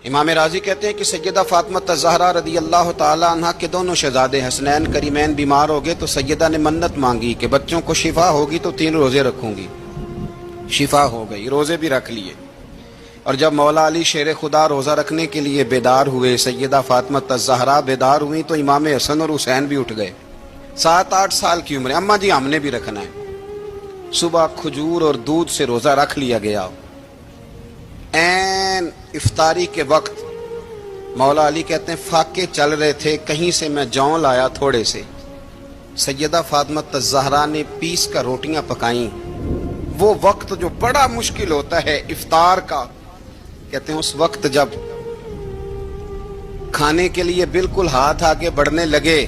امام راضی کہتے ہیں کہ سیدہ فاطمہ الزہرا رضی اللہ تعالی عنہ کے دونوں شہزادے حسنین کریمین بیمار ہو گئے تو سیدہ نے منت مانگی کہ بچوں کو شفا ہوگی تو 3 روزے رکھوں گی. شفا ہو گئی، روزے بھی رکھ لیے. اور جب مولا علی شیر خدا روزہ رکھنے کے لیے بیدار ہوئے، سیدہ فاطمہ الزہرا بیدار ہوئی تو امام حسن اور حسین بھی اٹھ گئے. 7-8 سال کی عمر. اماں جی ہم نے بھی رکھنا ہے. صبح کھجور اور دودھ سے روزہ رکھ لیا گیا. این افطاری کے وقت مولا علی کہتے ہیں فاقے چل رہے تھے، کہیں سے میں جون لایا تھوڑے سے. سیدہ فاطمہ الزہرا نے پیس کر روٹیاں پکائیں. وہ وقت جو بڑا مشکل ہوتا ہے افطار کا، کہتے ہیں اس وقت جب کھانے کے لیے بالکل ہاتھ آگے بڑھنے لگے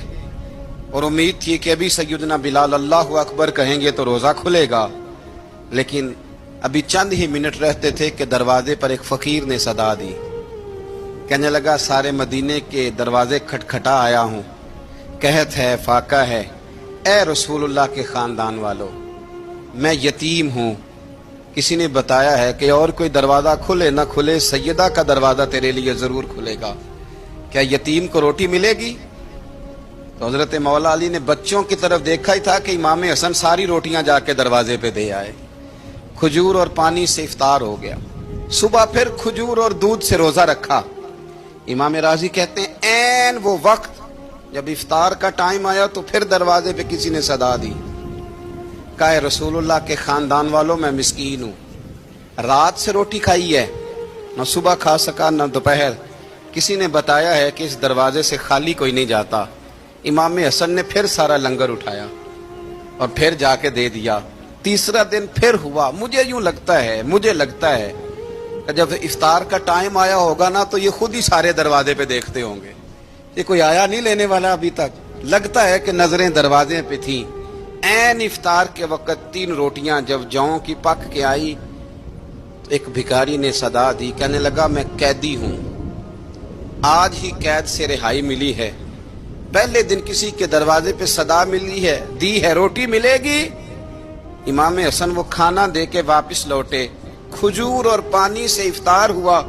اور امید تھی کہ ابھی سیدنا بلال اللہ اکبر کہیں گے تو روزہ کھلے گا، لیکن ابھی چند ہی منٹ رہتے تھے کہ دروازے پر ایک فقیر نے صدا دی. کہنے لگا سارے مدینے کے دروازے کھٹکھٹا آیا ہوں، قحط ہے، فاقہ ہے، اے رسول اللہ کے خاندان والو، میں یتیم ہوں. کسی نے بتایا ہے کہ اور کوئی دروازہ کھلے نہ کھلے سیدہ کا دروازہ تیرے لیے ضرور کھلے گا، کیا یتیم کو روٹی ملے گی؟ تو حضرت مولا علی نے بچوں کی طرف دیکھا ہی تھا کہ امام حسن ساری روٹیاں جا کے دروازے پہ دے آئے. کھجور اور پانی سے افطار ہو گیا. صبح پھر کھجور اور دودھ سے روزہ رکھا. امام راضی کہتے ہیں این وہ وقت جب افطار کا ٹائم آیا تو پھر دروازے پہ کسی نے صدا دی. کہا ہے رسول اللہ کے خاندان والوں میں مسکین ہوں، رات سے روٹی کھائی ہے، نہ صبح کھا سکا نہ دوپہر. کسی نے بتایا ہے کہ اس دروازے سے خالی کوئی نہیں جاتا. امام حسن نے پھر سارا لنگر اٹھایا اور پھر جا کے دے دیا. تیسرا دن پھر ہوا. مجھے لگتا ہے کہ جب افطار کا ٹائم آیا ہوگا نا تو یہ خود ہی سارے دروازے پہ دیکھتے ہوں گے، یہ کوئی آیا نہیں لینے والا ابھی تک. لگتا ہے کہ نظریں دروازے پہ تھیں. این افطار کے وقت 3 روٹیاں جب جوں کی پک کے آئی تو ایک بھکاری نے صدا دی. کہنے لگا میں قیدی ہوں، آج ہی قید سے رہائی ملی ہے. پہلے دن کسی کے دروازے پہ صدا ملی ہے، دی ہے روٹی ملے گی. امام حسن وہ کھانا دے کے واپس لوٹے. کھجور اور پانی سے افطار ہوا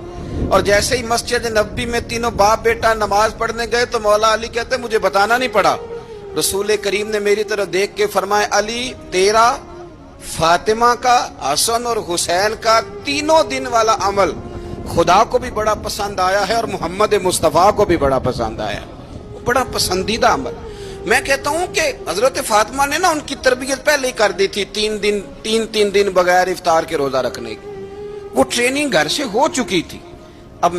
اور جیسے ہی مسجد نبوی میں تینوں باپ بیٹا نماز پڑھنے گئے تو مولا علی کہتے مجھے بتانا نہیں پڑا. رسول کریم نے میری طرف دیکھ کے فرمایا علی تیرا، فاطمہ کا، حسن اور حسین کا 3 دن والا عمل خدا کو بھی بڑا پسند آیا ہے اور محمد مصطفیٰ کو بھی بڑا پسند آیا، بڑا پسندیدہ عمل. میں کہتا ہوں کہ حضرت فاطمہ نے نا ان کی تربیت پہلے ہی کر دی تھی. 3 دن بغیر افطار کے روزہ رکھنے کی وہ ٹریننگ گھر سے ہو چکی تھی. اب میں